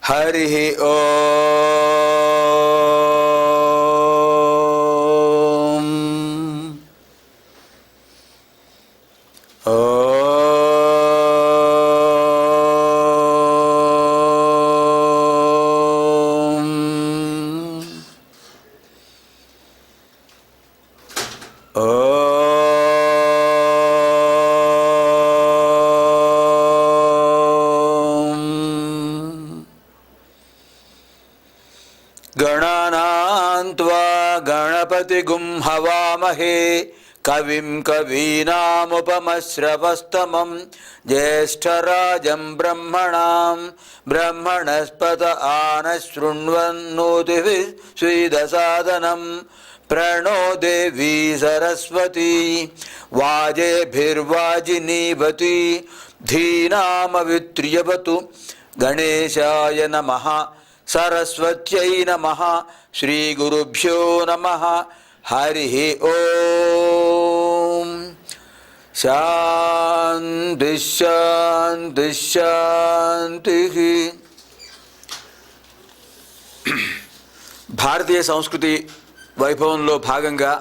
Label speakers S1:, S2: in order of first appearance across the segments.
S1: హరి ఓం. గణానాన్త్వా గణపతిగుం హవామహే కవిం కవీనాముపమశ్రవస్తమం జ్యేష్ఠరాజం బ్రహ్మణాం బ్రహ్మణస్పత ఆనశృణ్వన్నోతిభిः స్వేదసాదనం ప్రణో దేవీ సరస్వతీ వాజేభిర్వాజినీవతి ధీనామవిత్ర్యవతు. గణేశాయ నమః, సరస్వత్యై నమః, శ్రీ గురుభ్యో నమః. హరి ఓం. శాంతి శాంతి శాంతి. భారతీయ సంస్కృతి వైభవంలో భాగంగా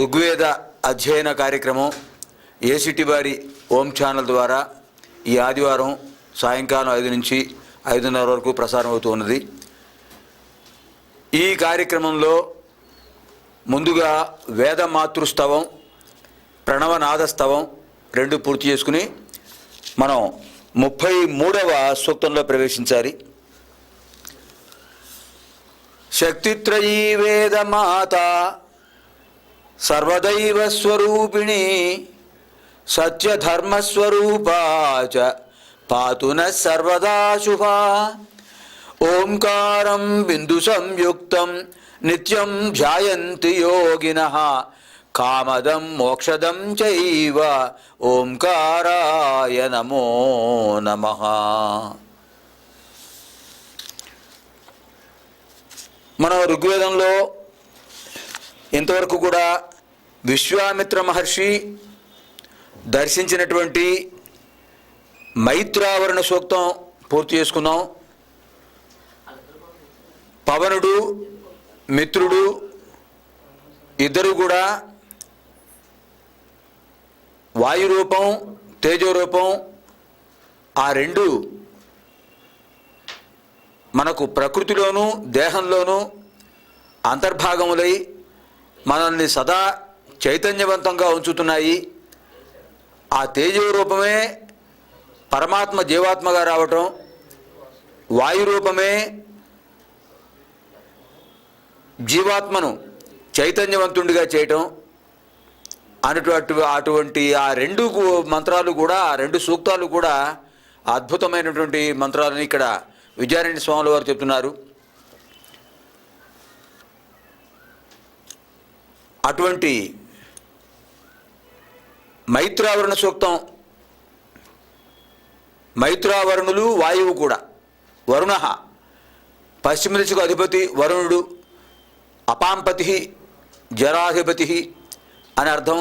S1: ఋగ్వేద అధ్యయన కార్యక్రమం ఏసిటీ వారి ఓం ఛానల్ ద్వారా ఈ ఆదివారం సాయంకాలం 5 నుంచి 5:30 వరకు ప్రసారం అవుతూ ఉన్నది. ఈ కార్యక్రమంలో ముందుగా వేద మాతృస్తవం, ప్రణవనాదస్తవం 2 పూర్తి చేసుకుని మనం 33వ సూక్తంలో ప్రవేశించాలి. శక్తిత్రయీ వేదమాత సర్వదైవ స్వరూపిణి సత్యధర్మస్వరూపా చ పాతు నః సర్వదా శుభా. ఓంకారం బిందు సంయుక్తం నిత్యం ధ్యాయంతి యోగినః కామదం మోక్షదం చైవ ఓంకారాయ నమో నమః. మనం ఋగ్వేదంలో ఇంతవరకు కూడా విశ్వామిత్ర మహర్షి దర్శించినటువంటి మైత్రావరణ సూక్తం పూర్తి చేసుకున్నాం. పవనుడు మిత్రుడు ఇద్దరు కూడా వాయురూపం తేజోరూపం ఆ 2 మనకు ప్రకృతిలోనూ దేహంలోనూ అంతర్భాగములై మనల్ని సదా చైతన్యవంతంగా ఉంచుతున్నాయి. ఆ తేజోరూపమే పరమాత్మ జీవాత్మగా రావటం, వాయురూపమే జీవాత్మను చైతన్యవంతుడిగా చేయటం అటువంటి ఆ 2 మంత్రాలు కూడా, ఆ 2 సూక్తాలు కూడా అద్భుతమైనటువంటి మంత్రాలని ఇక్కడ విద్యారణ్య స్వాముల వారు చెప్తున్నారు. అటువంటి మైత్రావరణ సూక్తం, మైత్రావరుణులు వాయువు కూడా. వరుణ పశ్చిమ దిశకు అధిపతి వరుణుడు, అపాంపతి జరాధిపతి అని అర్థం.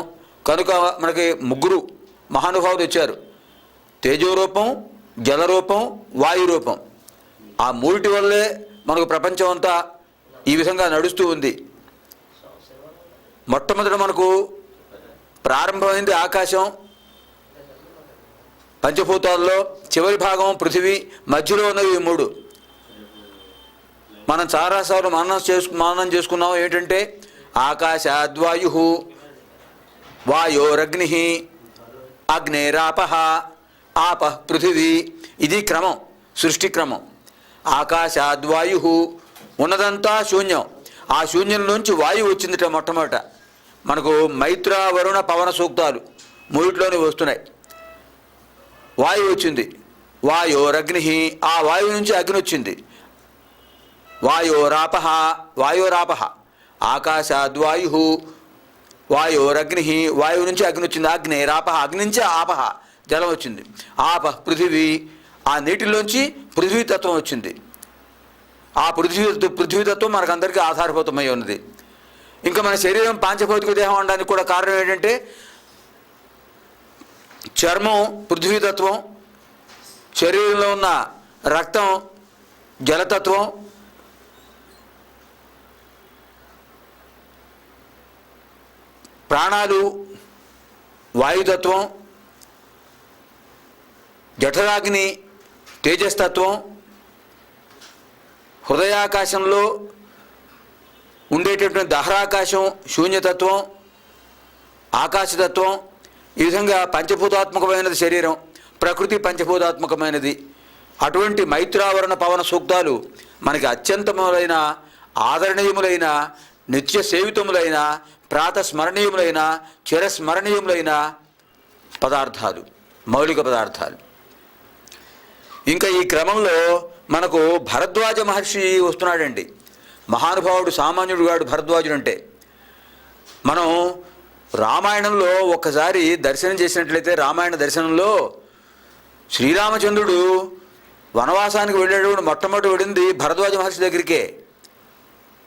S1: కనుక మనకి 3 మహానుభావులు వచ్చారు. తేజోరూపం, జలరూపం, వాయురూపం. ఆ 3 వల్లే మనకు ప్రపంచం అంతా ఈ విధంగా నడుస్తూ ఉంది. మొట్టమొదట మనకు ప్రారంభమైంది ఆకాశం, పంచభూతాల్లో చివరి భాగం పృథివీ, మధ్యలో ఉన్నవి 3. మనం చాలాసార్లు మననం చేసుకున్నాం. ఏంటంటే ఆకాశాద్వాయు, వాయోరగ్ని, అగ్నేరాపః, ఆపః పృథివీ. ఇది క్రమం, సృష్టి క్రమం. ఆకాశాద్వాయు ఉన్నదంతా శూన్యం, ఆ శూన్యం నుంచి వాయువు వచ్చిందిట. మొట్టమొదట మనకు మైత్ర వరుణ పవన సూక్తాలు 3లోనే వస్తున్నాయి. వాయువు వచ్చింది, వాయోరగ్ని, ఆ వాయువు నుంచి అగ్ని వచ్చింది. వాయోరాపః, వాయోరాపః, ఆకాశాద్వాయు, వాయోరగ్ని, వాయువు నుంచి అగ్ని వచ్చింది. అగ్నేరాపః, అగ్ని నుంచి ఆపః, జలం వచ్చింది. ఆపః పృథివీ, ఆ నీటిలోంచి పృథ్వీతత్వం వచ్చింది. ఆ పృథ్వీతత్వం మనకందరికీ ఆధారభూతమై ఉన్నది. ఇంకా మన శరీరం పాంచభౌతిక దేహం అనడానికి కూడా కారణం ఏంటంటే చర్మం పృథ్వీతత్వం, శరీరంలో ఉన్న రక్తం జలతత్వం, ప్రాణాలు వాయుతత్వం, జఠరాగ్ని తేజస్తత్వం, హృదయాకాశంలో ఉండేటటువంటి దహరాకాశం శూన్యతత్వం, ఆకాశతత్వం. ఈ విధంగా పంచభూతాత్మకమైనది శరీరం, ప్రకృతి పంచభూతాత్మకమైనది. అటువంటి మైత్రావరణ పవన సూక్తాలు మనకి అత్యంతములైన, ఆదరణీయములైన, నిత్య సేవితములైన, ప్రాతస్మరణీయములైన, చిరస్మరణీయములైన పదార్థాలు, మౌలిక పదార్థాలు. ఇంకా ఈ క్రమంలో మనకు భరద్వాజ మహర్షి వస్తున్నాడండి. మహానుభావుడు, సామాన్యుడు గాడు భరద్వాజుడు అంటే. మనం రామాయణంలో ఒక్కసారి దర్శనం చేసినట్లయితే, రామాయణ దర్శనంలో శ్రీరామచంద్రుడు వనవాసానికి వెళ్ళేటప్పుడు మొట్టమొదటి వెళ్ళింది భరద్వాజ మహర్షి దగ్గరికే.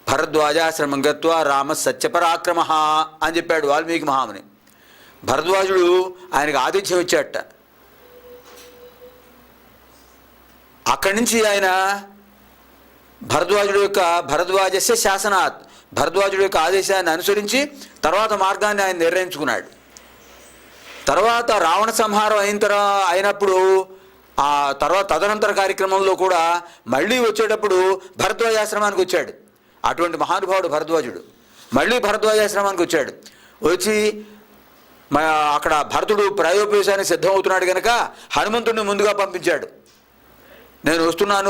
S1: భరద్వాజాశ్రమం గత్వా రామ సత్యపరాక్రమ అని చెప్పాడు వాల్మీకి మహాముని. భరద్వాజుడు ఆయనకు ఆతిథ్యం ఇచ్చాట. అక్కడి నుంచి ఆయన భరద్వాజస్య శాసనాత్, భరద్వాజుడి యొక్క ఆదేశాన్ని అనుసరించి తర్వాత మార్గాన్ని ఆయన నిర్ణయించుకున్నాడు. తర్వాత రావణ సంహారం అయినప్పుడు ఆ తర్వాత తదనంతర కార్యక్రమంలో కూడా మళ్ళీ వచ్చేటప్పుడు భరద్వాజాశ్రమానికి వచ్చాడు. అటువంటి మహానుభావుడు భరద్వాజుడు మళ్ళీ భరద్వాజాశ్రమానికి వచ్చాడు. వచ్చి అక్కడ భరతుడు ప్రాయోపవేశానికి సిద్ధమవుతున్నాడు కనుక హనుమంతుడిని ముందుగా పంపించాడు. నేను వస్తున్నాను,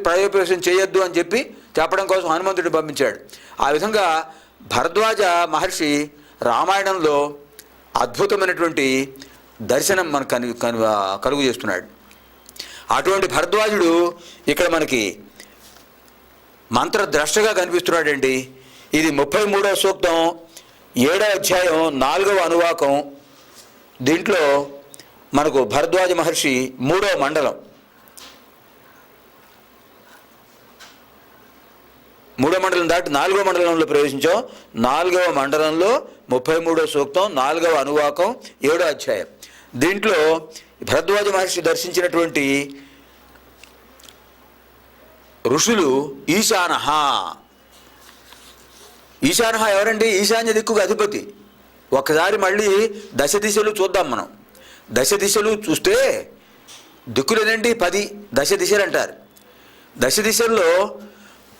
S1: ప్రాయోపవేశం చేయొద్దు అని చెప్పడం కోసం హనుమంతుడిని పంపించాడు. ఆ విధంగా భరద్వాజ మహర్షి రామాయణంలో అద్భుతమైనటువంటి దర్శనం మనకు కలుగు చేస్తున్నాడు. అటువంటి భరద్వాజుడు ఇక్కడ మనకి మంత్రద్రష్టగా కనిపిస్తున్నాడండి. ఇది 33వ సూక్తం, 7వ అధ్యాయం, 4వ అనువాకం. దీంట్లో మనకు భరద్వాజ మహర్షి 3వ మండలం, 3వ మండలం దాటి 4వ మండలంలో ప్రవేశించాం. 4వ మండలంలో 33వ సూక్తం, 4వ అనువాకం, 7వ అధ్యాయం. దీంట్లో భరద్వాజ మహర్షి దర్శించినటువంటి ఋషులు ఈశానః. ఈశానః ఎవరండి? ఈశాన్య దిక్కుకు అధిపతి. ఒకసారి మళ్ళీ దశ దిశలు చూద్దాం మనం. దశ దిశలు చూస్తే దిక్కులేనండి 10 దశ దిశలు అంటారు. దశ దిశల్లో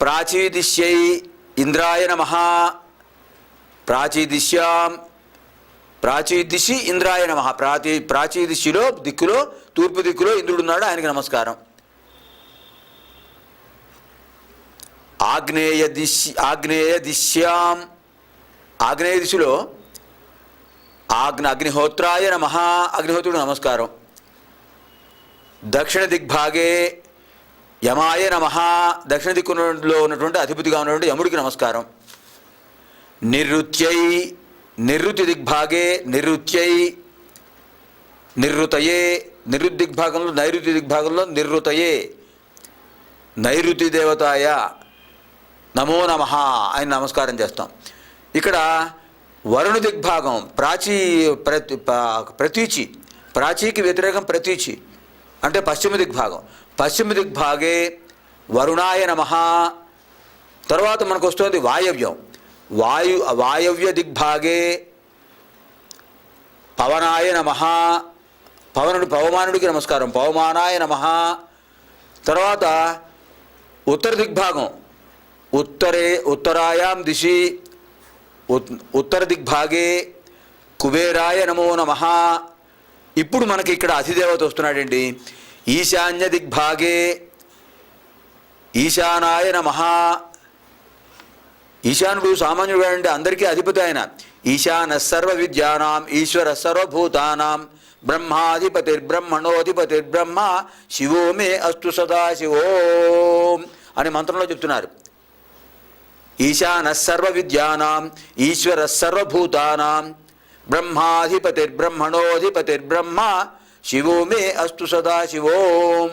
S1: ప్రాచీదిశ్యై ఇంద్రాయ నమః, ప్రాచీదిశి ఇంద్రాయ నమః. ప్రాచీదిశిలో దిక్కులో, తూర్పు దిక్కులో ఇంద్రుడున్నాడు, ఆయనకి నమస్కారం. ఆగ్నేయ దిశ్యాం, ఆగ్నేయ దిశలో అగ్నిహోత్రాయ నమః, అగ్నిహోత్రుడు నమస్కారం. దక్షిణ దిగ్భాగే యమాయ నమః, దక్షిణ దిక్కులో ఉన్నటువంటి అధిపతిగా ఉన్నటువంటి యముడికి నమస్కారం. నిరుతి దిగ్భాగే నిరుతయే, నిరుద్దిగ్భాగంలో నైరుతి దిగ్భాగంలో నిరుతయే, నైరుతి దేవతాయ నమో నమః, ఆయన నమస్కారం చేస్తాం. ఇక్కడ వరుణ దిగ్భాగం ప్రతీచి, ప్రాచీకి వ్యతిరేకం ప్రతీచి అంటే పశ్చిమ దిగ్భాగం. పశ్చిమ దిగ్భాగే వరుణాయ నమః. తర్వాత మనకు వస్తుంది వాయవ్యం, వాయవ్య దిగ్భాగే పవనాయ నమః, పవమానుడికి నమస్కారం, పవమానాయ నమః. తర్వాత ఉత్తర దిగ్భాగం, ఉత్తరాయాం దిశి, ఉత్తర దిగ్భాగే కుబేరాయ నమో నమః. ఇప్పుడు మనకి ఇక్కడ అధిదేవత వస్తున్నాడండి. ఈశాన్య దిగ్భాగే ఈశానాయ నమః. ఈశానుడు సామాన్యుడు అంటే అందరికీ అధిపతి ఆయన. ఈశాన సర్వ విద్యానాం ఈశ్వర సర్వభూతానాం బ్రహ్మాధిపతిర్బ్రహ్మణోధిపతిర్బ్రహ్మ శివో మే అస్తు సదాశివోం అని మంత్రంలో చెప్తున్నారు. ఈశాన సర్వ విద్యానాం ఈశ్వర సర్వభూతానాం బ్రహ్మాధిపతిర్బ్రహ్మణోధిపతిర్బ్రహ్మ శివో మే అస్తు సదాశివోం.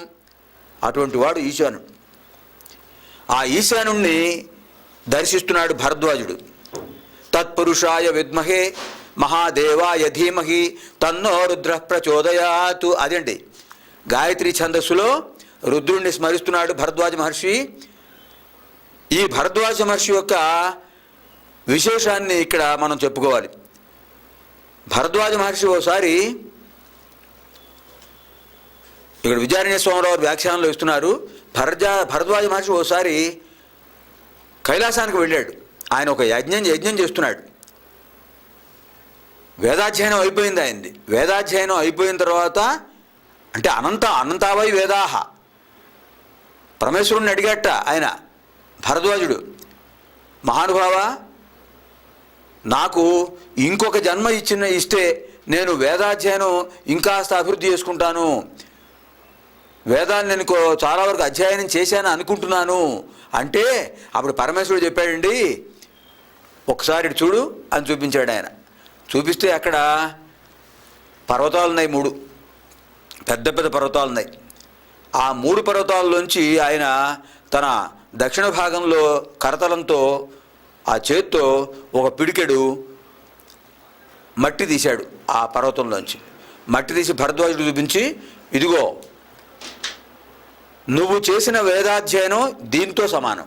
S1: అటువంటి వాడు ఈశానుడు. ఆ ఈశానుణ్ణి దర్శిస్తున్నాడు భరద్వాజుడు. తత్పురుషాయ విద్మహే మహాదేవాయ ధీమహి తన్నో రుద్ర ప్రచోదయాతు. అదండి గాయత్రి ఛందస్సులో రుద్రుణ్ణి స్మరిస్తున్నాడు భరద్వాజ మహర్షి. ఈ భరద్వాజ మహర్షి యొక్క విశేషాన్ని ఇక్కడ మనం చెప్పుకోవాలి. భరద్వాజ మహర్షి ఓసారి ఇక్కడ విద్యారణ్య స్వామిరావు వ్యాఖ్యానంలో ఇస్తున్నారు. భరద్వాజ మహర్షి ఓసారి కైలాసానికి వెళ్ళాడు. ఆయన ఒక యజ్ఞం చేస్తున్నాడు. వేదాధ్యయనం అయిపోయింది ఆయనది. వేదాధ్యయనం అయిపోయిన తర్వాత అంటే అనంతావై వేదాహ పరమేశ్వరుణ్ణి అడిగట ఆయన భరద్వాజుడు, మహానుభావ నాకు ఇంకొక జన్మ ఇస్తే నేను వేదాధ్యయనం ఇంకాస్త అభివృద్ధి చేసుకుంటాను, వేదాన్ని నేను చాలా వరకు అధ్యయనం చేశాను అనుకుంటున్నాను అంటే అప్పుడు పరమేశ్వరుడు చెప్పాడండి, ఒకసారి చూడు అని చూపించాడు. ఆయన చూపిస్తే అక్కడ పర్వతాలు ఉన్నాయి, 3 పెద్ద పెద్ద పర్వతాలు ఉన్నాయి. ఆ 3 పర్వతాల్లోంచి ఆయన తన దక్షిణ భాగంలో కరతలంతో ఆ చేత్తో ఒక పిడికెడు మట్టి తీశాడు. ఆ పర్వతంలోంచి మట్టి తీసి భరద్వాజుడు చూపించి, ఇదిగో నువ్వు చేసిన వేదాధ్యయనం దీంతో సమానం,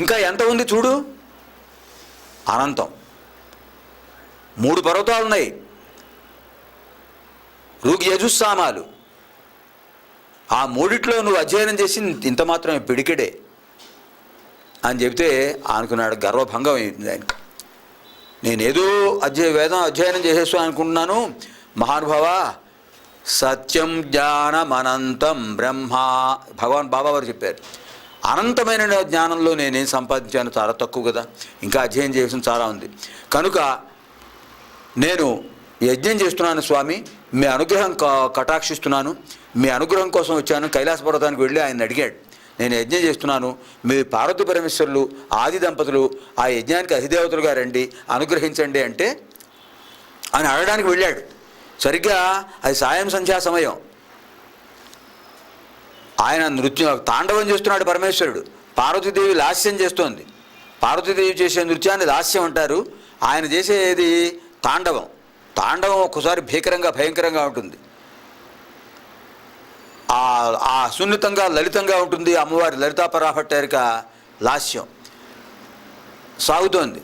S1: ఇంకా ఎంత ఉంది చూడు, అనంతం. 3 పర్వతాలు ఉన్నాయి, ఋగ్ యజుస్సామాలు. ఆ 3 నువ్వు అధ్యయనం చేసి ఇంత మాత్రమే పిడికెడే అని చెబితే అనుకున్నాడు. గర్వభంగం అయింది ఆయనకు. నేనేదో వేదం అధ్యయనం చేసేస్తాను అనుకుంటున్నాను. మహానుభావ సత్యం జ్ఞానమనంతం బ్రహ్మ, భగవాన్ బాబా వారు చెప్పారు. అనంతమైన జ్ఞానంలో నేనేం సంపాదించాను, చాలా తక్కువ కదా, ఇంకా అధ్యయనం చేయాల్సిన చాలా ఉంది. కనుక నేను యజ్ఞం చేస్తున్నాను స్వామి, మీ అనుగ్రహం కటాక్షిస్తున్నాను, మీ అనుగ్రహం కోసం వచ్చాను. కైలాస పర్వతానికి వెళ్ళి ఆయన అడిగాడు, నేను యజ్ఞం చేస్తున్నాను, మీ పార్వతీ పరమేశ్వరులు ఆది దంపతులు ఆ యజ్ఞానికి అధిదేవతలుగా రండి, అనుగ్రహించండి అంటే ఆయన అడగడానికి వెళ్ళాడు. సరిగ్గా అది సాయం సంధ్యా సమయం. ఆయన తాండవం చేస్తున్నాడు పరమేశ్వరుడు. పార్వతీదేవి లాస్యం చేస్తోంది. పార్వతీదేవి చేసే నృత్యాన్ని లాస్యం అంటారు. ఆయన చేసేది తాండవం. తాండవం ఒక్కసారి భయంకరంగా ఉంటుంది. ఆ సున్నితంగా లలితంగా ఉంటుంది. అమ్మవారి లలితా పరాభట్టారిక లాస్యం సాగుతోంది.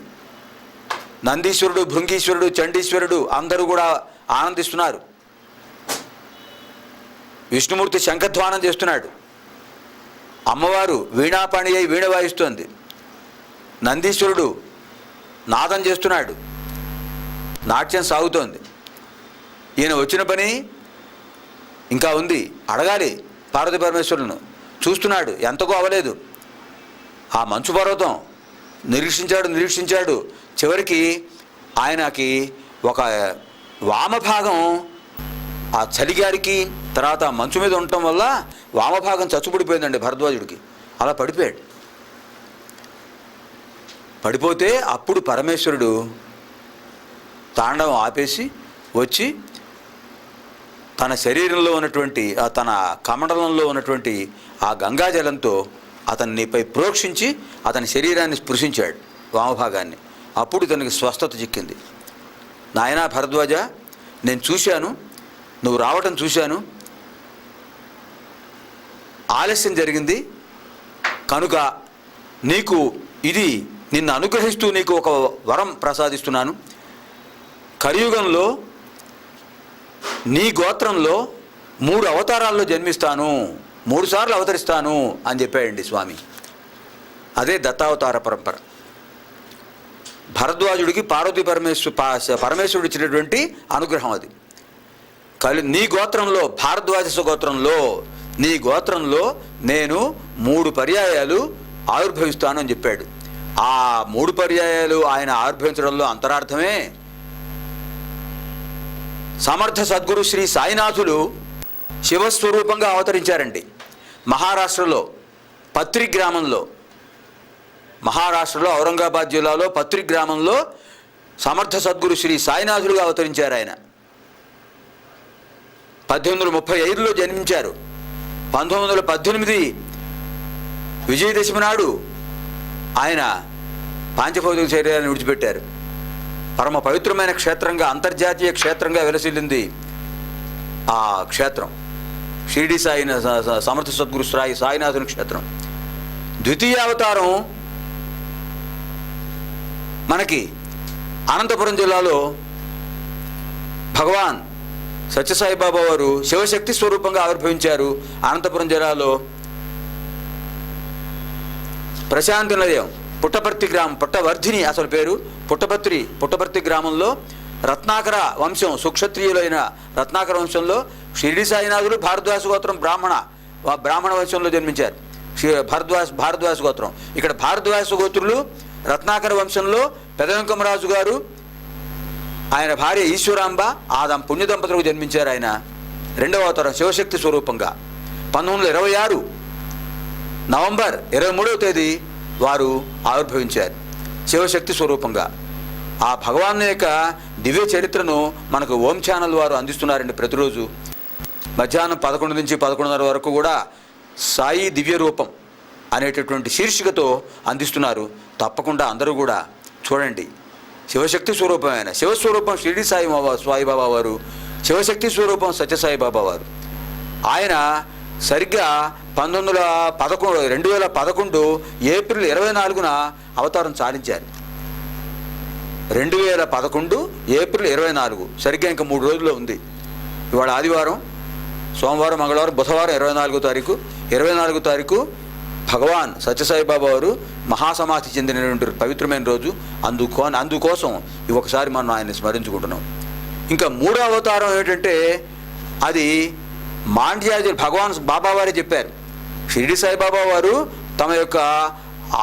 S1: నందీశ్వరుడు, భృంగీశ్వరుడు, చండీశ్వరుడు అందరూ కూడా ఆనందిస్తున్నారు. విష్ణుమూర్తి శంఖధ్వానం చేస్తున్నాడు. అమ్మవారు వీణాపాణి అయి వీణ వాయిస్తోంది. నందీశ్వరుడు నాదం చేస్తున్నాడు. నాట్యం సాగుతోంది. ఈయన వచ్చిన పని ఇంకా ఉంది, అడగాలి పార్వతీ పరమేశ్వరులను. చూస్తున్నాడు, ఎంతకో అవ్వలేదు. ఆ మంచు పర్వతం నిరీక్షించాడు. చివరికి ఆయనకి ఒక వామభాగం ఆ చలిగారికి తర్వాత మంచు మీద ఉండటం వల్ల వామభాగం చచ్చుపడిపోయిందండి భరద్వాజుడికి. అలా పడిపోతే అప్పుడు పరమేశ్వరుడు తాండవం ఆపేసి వచ్చి తన శరీరంలో ఉన్నటువంటి తన కమండలంలో ఉన్నటువంటి ఆ గంగాజలంతో అతన్నిపై ప్రోక్షించి అతని శరీరాన్ని స్పృశించాడు, వామభాగాన్ని. అప్పుడు తనకి స్వస్థత చిక్కింది. నాయనా భరద్వాజ, నేను చూశాను, నువ్వు రావటం చూశాను, ఆలస్యం జరిగింది కనుక నీకు నిన్ను అనుగ్రహిస్తూ నీకు ఒక వరం ప్రసాదిస్తున్నాను. కలియుగంలో నీ గోత్రంలో 3 అవతారాల్లో జన్మిస్తాను, 3 సార్లు అవతరిస్తాను అని చెప్పాడండి స్వామి. అదే దత్తావతార పరంపర. భరద్వాజుడికి పార్వతీ పరమేశ్వరుడు ఇచ్చినటువంటి అనుగ్రహం అది. నీ గోత్రంలో, భారద్వాజ గోత్రంలో, నీ గోత్రంలో నేను 3 పర్యాయాలు ఆవిర్భవిస్తాను అని చెప్పాడు. ఆ 3 పర్యాయాలు ఆయన ఆవిర్భవించడంలో అంతరార్థమే సమర్థ సద్గురు శ్రీ సాయినాథులు శివస్వరూపంగా అవతరించారండి. మహారాష్ట్రలో పత్రి గ్రామంలో, మహారాష్ట్రలో ఔరంగాబాద్ జిల్లాలో పత్రి గ్రామంలో సమర్థ సద్గురు శ్రీ సాయినాథులుగా అవతరించారు. ఆయన 1835లో జన్మించారు. 1918 విజయదశమి నాడు ఆయన పాంచభౌతిక శరీరాన్ని విడిచిపెట్టారు. పరమ పవిత్రమైన క్షేత్రంగా, అంతర్జాతీయ క్షేత్రంగా వెలసిల్లింది ఆ క్షేత్రం. షిరిడి సాయి సమర్థ సద్గురు సాయినాథుని క్షేత్రం. ద్వితీయ అవతారం మనకి అనంతపురం జిల్లాలో భగవాన్ సత్యసాయిబాబా వారు శివశక్తి స్వరూపంగా ఆవిర్భవించారు. అనంతపురం జిల్లాలో ప్రశాంతి నిలయం పుట్టపర్తి గ్రామం, పుట్టవర్ధిని అసలు పేరు పుట్టపర్తి గ్రామంలో రత్నాకర వంశం, సుక్షత్రియులైన రత్నాకర వంశంలో షిరిడి సాయినాథుడు భారద్వాజ గోత్రం బ్రాహ్మణ వంశంలో జన్మించారు. భారద్వాజ గోత్రం. ఇక్కడ భారద్వాజ గోత్రులు రత్నాకర వంశంలో పెదవెంకమరాజు గారు, ఆయన భార్య ఈశ్వరాంబ, పుణ్య దంపతులకు జన్మించారు. ఆయన రెండవ అవతారం శివశక్తి స్వరూపంగా 1926 నవంబర్ 23వ తేదీ వారు ఆవిర్భవించారు శివశక్తి స్వరూపంగా. ఆ భగవాన్ యొక్క దివ్య చరిత్రను మనకు ఓం ఛానల్ వారు అందిస్తున్నారండి. ప్రతిరోజు మధ్యాహ్నం 11 నుంచి 11:30 వరకు కూడా సాయి దివ్య రూపం అనేటటువంటి శీర్షికతో అందిస్తున్నారు. తప్పకుండా అందరూ కూడా చూడండి. శివశక్తి స్వరూపమైన శివస్వరూపం షిరిడి సాయిబాబా వారు, శివశక్తి స్వరూపం సత్యసాయిబాబా వారు. ఆయన సరిగ్గా 2011 ఏప్రిల్ 24న అవతారం చాలించారు. 2011 ఏప్రిల్ 24, సరిగ్గా ఇంకా 3 రోజుల్లో ఉంది. ఇవాళ ఆదివారం, సోమవారం, మంగళవారం, బుధవారం 24వ తారీఖు భగవాన్ సత్యసాయిబాబా వారు మహాసమాధి చెందినటువంటి పవిత్రమైన రోజు. అందుకోసం ఒకసారి మనం ఆయన్ని స్మరించుకుంటున్నాం. ఇంకా 3వ అవతారం ఏమిటంటే అది మాండ్యా భగవాన్ బాబావారే చెప్పారు. షిరిడి సాయిబాబా వారు తమ యొక్క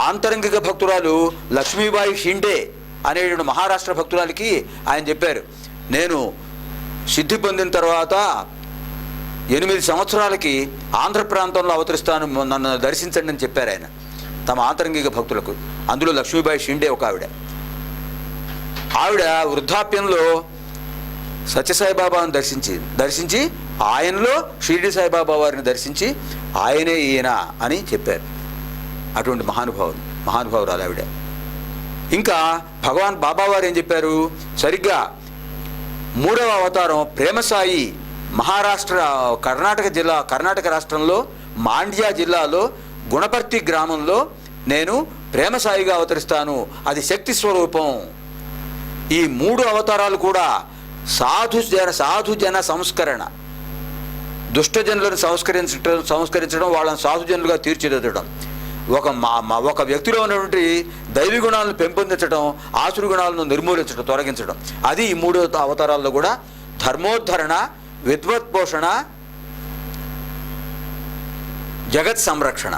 S1: ఆంతరంగిక భక్తురాలు లక్ష్మీబాయి షిండే అనేటువంటి మహారాష్ట్ర భక్తురాలికి ఆయన చెప్పారు, నేను సిద్ధి పొందిన తర్వాత 8 సంవత్సరాలకి ఆంధ్ర ప్రాంతంలో అవతరిస్తాను, నన్ను దర్శించండి అని చెప్పారు ఆయన తమ ఆంతరంగిక భక్తులకు. అందులో లక్ష్మీబాయి షిండే ఒక ఆవిడ వృద్ధాప్యంలో సత్యసాయిబాబాను దర్శించి ఆయనలో షిరిడి సాయిబాబా వారిని దర్శించి ఆయనే ఈయన అని చెప్పారు. అటువంటి మహానుభావురాలు ఆవిడ. ఇంకా భగవాన్ బాబావారు ఏం చెప్పారు, సరిగ్గా 3వ అవతారం ప్రేమసాయి కర్ణాటక రాష్ట్రంలో మాండ్యా జిల్లాలో గుణపర్తి గ్రామంలో నేను ప్రేమసాయిగా అవతరిస్తాను, అది శక్తి స్వరూపం. ఈ 3 అవతారాలు కూడా సాధుజన సంస్కరణ, దుష్టజనులను సంస్కరించడం, వాళ్ళని సాధుజనులుగా తీర్చిదిద్దడం, ఒక వ్యక్తిలో ఉన్నటువంటి దైవీ గుణాలను పెంపొందించడం, ఆసురు గుణాలను నిర్మూలించడం, తొలగించడం. అది ఈ 3 అవతారాల్లో కూడా ధర్మోద్ధరణ, విద్వత్పోషణ, జగత్ సంరక్షణ,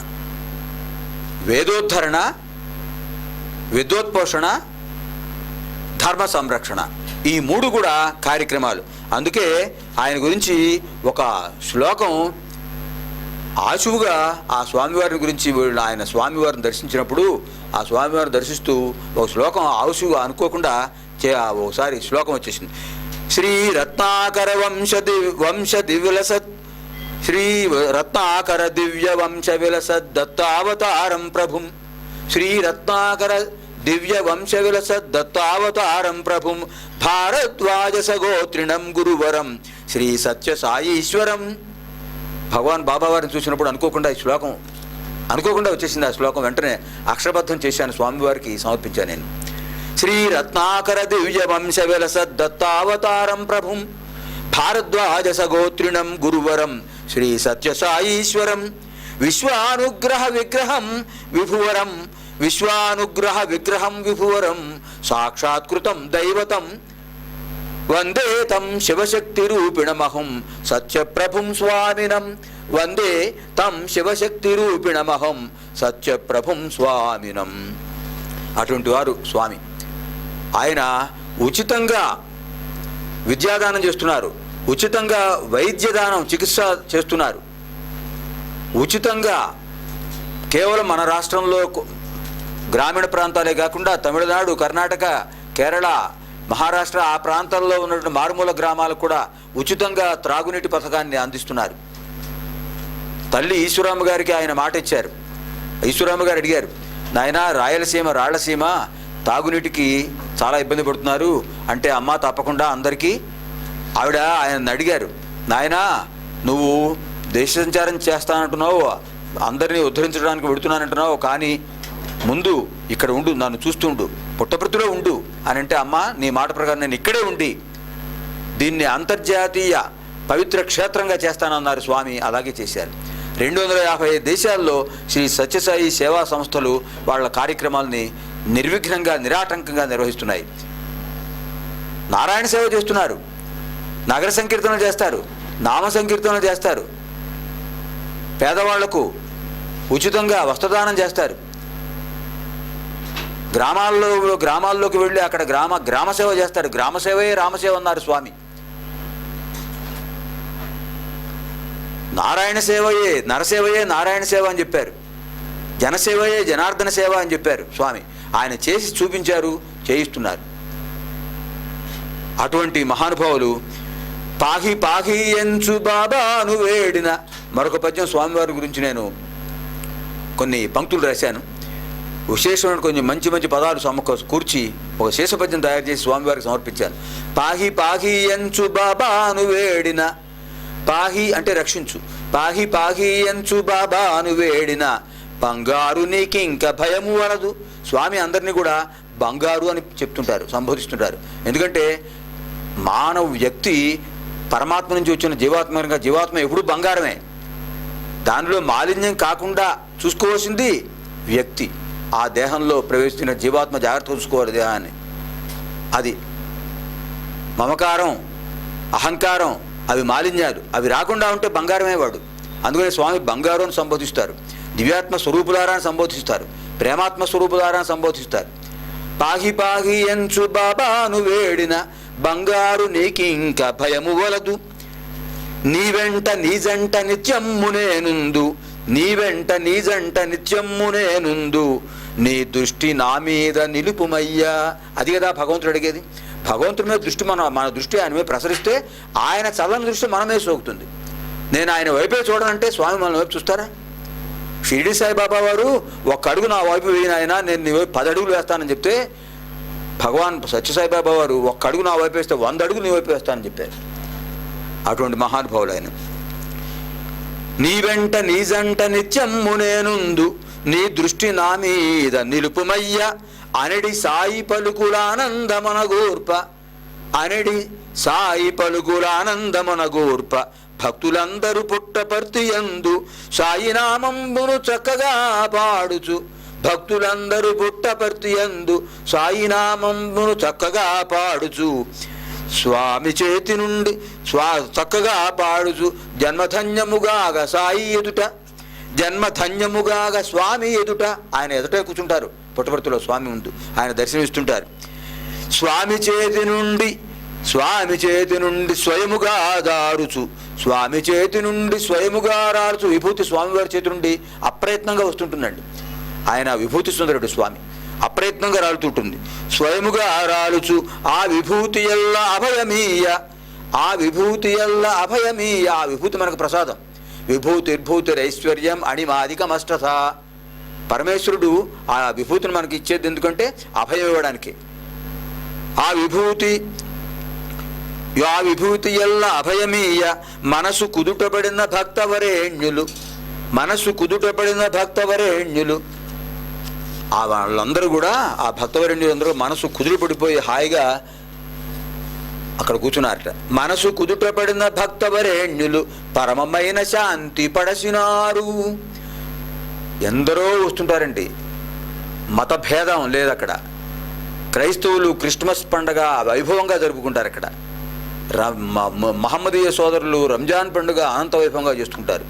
S1: వేదోద్ధరణ, విద్వత్పోషణ, ధర్మ సంరక్షణ, ఈ 3 కూడా కార్యక్రమాలు. అందుకే ఆయన గురించి ఒక శ్లోకం ఆశువుగా ఆ స్వామివారిని గురించి ఆయన స్వామివారిని దర్శించినప్పుడు ఆ స్వామివారిని దర్శిస్తూ ఒక శ్లోకం ఆశువుగా అనుకోకుండా ఒకసారి శ్లోకం వచ్చేసింది. శ్రీ రత్నాకర దివ్య వంశ విలసద్ దత్తావతారం ప్రభుం, శ్రీ రత్నాకర దివ్య వంశ విలసద్ దత్తావతారం ప్రభుం, భారద్వాజ సగోత్రిణం గురువరం శ్రీ సత్య సాయీశ్వరం. భగవాన్ బాబావారిని చూసినప్పుడు అనుకోకుండా వచ్చేసింది ఆ శ్లోకం. వెంటనే అక్షరబద్ధం చేశాను, స్వామివారికి సమర్పించాను నేను. శ్రీ రత్నాకర దివ్య వంశ విలసద్ దత్తావతారం ప్రభుం, భారద్వాజ సగోత్రిణం గురువరం శ్రీ సత్య సాయీశ్వరం, విశ్వానుగ్రహ విగ్రహం విభువరం సాక్షాత్కృతం దైవతం, వందే తం శివశక్తి రూపిణమహం సత్యప్రభుం స్వామినం, వందే తం శివశక్తి రూపిణమహం సత్యప్రభుం స్వామినం. అటువంటి వారు స్వామి. ఆయన ఉచితంగా విద్యాదానం చేస్తున్నారు, ఉచితంగా వైద్యదానం చికిత్స చేస్తున్నారు, ఉచితంగా కేవలం మన రాష్ట్రంలో గ్రామీణ ప్రాంతాలే కాకుండా తమిళనాడు, కర్ణాటక, కేరళ, మహారాష్ట్ర ఆ ప్రాంతాల్లో ఉన్నటువంటి మారుమూల గ్రామాలకు కూడా ఉచితంగా త్రాగునీటి పథకాన్ని అందిస్తున్నారు. తల్లి ఈశ్వరమ్మ గారికి ఆయన మాట ఇచ్చారు. ఈశ్వరమ్మ గారు అడిగారు, నాయన రాయలసీమ తాగునీటికి చాలా ఇబ్బంది పడుతున్నారు అంటే, అమ్మ తప్పకుండా అందరికీ ఆయన అడిగారు, నాయన నువ్వు దేశ సంచారం చేస్తానంటున్నావు, అందరినీ ఉద్ధరించడానికి వెడుతున్నానంటున్నావు, కానీ ముందు ఇక్కడ ఉండు, నన్ను చూస్తుండు, పుట్టపర్తిలో ఉండు అని అంటే, అమ్మ నీ మాట ప్రకారం నేను ఇక్కడే ఉండి దీన్ని అంతర్జాతీయ పవిత్ర క్షేత్రంగా చేస్తానన్నారు స్వామి. అలాగే చేశారు. 250 దేశాల్లో శ్రీ సత్యసాయి సేవా సంస్థలు వాళ్ళ కార్యక్రమాలని నిర్విఘ్నంగా నిరాటంకంగా నిర్వహిస్తున్నాయి. నారాయణ సేవ చేస్తున్నారు, నగర సంకీర్తనలు చేస్తారు, నామ సంకీర్తనలు చేస్తారు, పేదవాళ్లకు ఉచితంగా వస్త్రదానం చేస్తారు, గ్రామాల్లోకి వెళ్ళి అక్కడ గ్రామ సేవ చేస్తారు. గ్రామ సేవయే రామసేవ అన్నారు స్వామి. నారాయణ సేవయే నరసేవయే నారాయణ సేవ అని చెప్పారు. జనసేవయే జనార్దన సేవ అని చెప్పారు స్వామి. ఆయన చేసి చూపించారు, చేయిస్తున్నారు. అటువంటి మహానుభావులు పాహి పాహి ఎంచు బాబాను వేడిన. మరొక పద్యం స్వామివారి గురించి నేను కొన్ని పంక్తులు రాశాను. విశేషమైన కొంచెం మంచి మంచి పదాలు కూర్చి ఒక శేషపద్యం తయారు చేసి స్వామివారికి సమర్పించాను. పాహి పాహి ఎంచు బాబాను వేడిన. పాహి అంటే రక్షించు. పాహి పాహి ఎంచు బాబాను వేడిన, బంగారు నీకింక భయము వలదు. స్వామి అందరినీ కూడా బంగారు అని చెప్తుంటారు, సంబోధిస్తుంటారు. ఎందుకంటే మానవ వ్యక్తి పరమాత్మ నుంచి వచ్చిన జీవాత్మ ఎప్పుడు బంగారమే. దానిలో మాలిన్యం కాకుండా చూసుకోవాల్సింది వ్యక్తి. ఆ దేహంలో ప్రవేశించిన జీవాత్మ జాగ్రత్త చూసుకోవాలి దేహాన్ని. అది మమకారం, అహంకారం, అవి మాలిన్యాలు, అవి రాకుండా ఉంటే బంగారమే వాడు. అందుకని స్వామి బంగారు అని సంబోధిస్తారు. దివ్యాత్మ స్వరూపులారా అని సంబోధిస్తారు, ప్రేమాత్మ స్వరూపులారా అని సంబోధిస్తారు. పాహి పాహి ఎంచు బాబాను వేడిన, బంగారు నీకింక భయము వలదు. నీ వెంట నీ జంట నిత్యమ్మునేనుందు, నీ వెంట నీ జంట నిత్యమ్మునేనుందు, నీ దృష్టి నా మీద నిలుపుమయ్యా. అది కదా భగవంతుడు అడిగేది. భగవంతుడి మీద దృష్టి మన దృష్టి ఆయన మీద ప్రసరిస్తే ఆయన చల్లని దృష్టి మనమే సోకుతుంది. నేను ఆయన వైపే చూడనంటే స్వామి మన వైపు చూస్తారా? షిరిడి సాయిబాబా వారు ఒక్క అడుగు నా వైపు వేయిన ఆయన, నేను నీ వైపు 10 అడుగులు వేస్తానని చెప్తే, భగవాన్ సత్యసాయిబాబా వారు ఒక్క అడుగు నా వైపు వేస్తే 100 అడుగులు నీ వైపు వేస్తానని చెప్పారు. అటువంటి మహానుభావులు ఆయన. నీ వెంట నీ జంట నిత్యమ్మునేనుందు, నీ దృష్టి నా మీద నిలుపుమయ్య. అనడి సాయి పలుకులానందమనగూర్ప, అనడి సాయి పలుకులానందమనగూర్ప, భక్తులందరూ పుట్టపర్తియందు సాయి నామంబును చక్కగా పాడుచు. భక్తులందరూ పుట్టపర్తియందు సాయి నామంబును చక్కగా పాడుచు. స్వామి చేతి నుండి చక్కగా పాడుచు. జన్మధన్యముగాగ సాయి ఎదుట, జన్మధన్యముగాగ స్వామి ఎదుట. ఆయన ఎదుటే కూర్చుంటారు పుట్టపర్తిలో స్వామి ముందు, ఆయన దర్శనమిస్తుంటారు. స్వామి చేతి నుండి స్వయముగా దారుచు, స్వామి చేతి నుండి స్వయముగా రారుచు. విభూతి స్వామివారి చేతి నుండి అప్రయత్నంగా వస్తుంటుందండి. ఆయన విభూతి సుందరుడు స్వామి, అప్రయత్నంగా రాలుతుంటుంది. స్వయముగా రాలుచు ఆ విభూతి ఎల్ల అభయమీయ, ఆ విభూతి ఎల్ల అభయమీయ. ఆ విభూతి మనకు ప్రసాదం. విభూతిర్భూతిరైశ్వర్యం అణిమాదికమష్టథ. పరమేశ్వరుడు ఆ విభూతిని మనకి ఇచ్చేది ఎందుకంటే అభయం ఇవ్వడానికి. ఆ విభూతి ఎల్ల అభయమీయ, మనసు కుదుటపడిన భక్తవరేణ్యులు, మనసు కుదుటపడిన భక్తవరేణ్యులు. ఆ వాళ్ళందరూ కూడా, ఆ భక్తవరేణ్యులందరూ మనసు కుదురుపడిపోయి హాయిగా అక్కడ కూర్చున్నారట. మనసు కుదుటపడిన భక్తవరేణ్యులు పరమమైన శాంతి పడసినారు. ఎందరో వస్తుంటారండి, మతభేదం లేదు అక్కడ. క్రైస్తవులు క్రిస్మస్ పండుగ వైభవంగా జరుపుకుంటారు అక్కడ. మహమ్మదీయ సోదరులు రంజాన్ పండుగ అనంత వైభవంగా చేసుకుంటారు.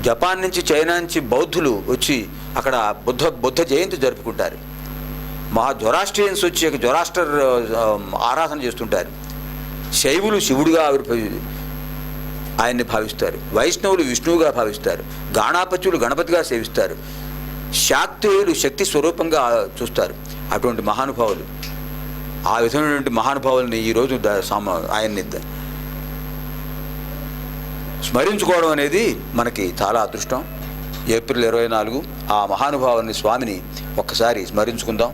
S1: జపాన్ నుంచి, చైనా నుంచి బౌద్ధులు వచ్చి అక్కడ బుద్ధ జయంతి జరుపుకుంటారు. జొరాస్ట్రియన్స్ వచ్చి జొరాస్టర్ ఆరాధన చేస్తుంటారు. శైవులు శివుడుగా ఆయన్ని భావిస్తారు. వైష్ణవులు విష్ణువుగా భావిస్తారు. గాణాపత్యులు గణపతిగా సేవిస్తారు. శాక్తేయులు శక్తి స్వరూపంగా చూస్తారు. అటువంటి మహానుభావులు, ఆ విధమైనటువంటి మహానుభావుల్ని ఈరోజు ఆయన్ని స్మరించుకోవడం అనేది మనకి చాలా అదృష్టం. ఏప్రిల్ 24 ఆ మహానుభావుని స్వామిని ఒక్కసారి స్మరించుకుందాం.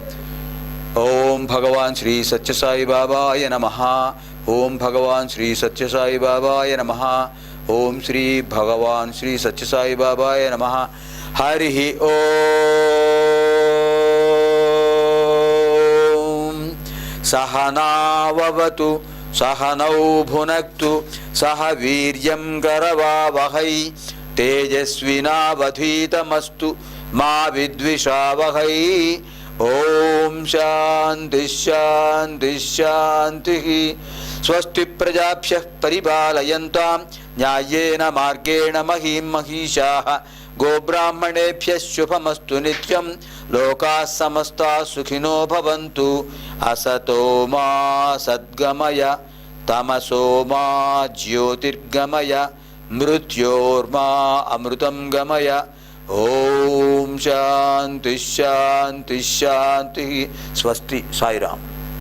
S1: ఓం భగవాన్ శ్రీ సత్యసాయి బాబాయ నమః. ఓం భగవాన్ శ్రీ సత్యసాయి బాబాయ నమః. ఓం శ్రీ భగవాన్ శ్రీ సత్యసాయి బాబాయ నమః. హరి ఓం. సహనావతు సహనౌ భునక్తు సహ వీర్యం కరవావహై తేజస్వినావధీతమస్తు మా విద్విషావహై. ఓం శాంతి శాంతి శాంతి. స్వస్తి ప్రజాభ్యః పరిపాలయంతాం న్యాయేన మార్గేణ మహీం మహిషాః. గోబ్రాహ్మణేభ్యః శుభమస్తు నిత్యం. లోకాః సమస్తాః సుఖినో భవంతు. అసతో మా సద్గమయ తమసో మా జ్యోతిర్గమయ మృత్యోర్మా అమృతం గమయ. ఓం శాంతి శాంతి శాంతి. స్వస్తి. సాయిరామ్.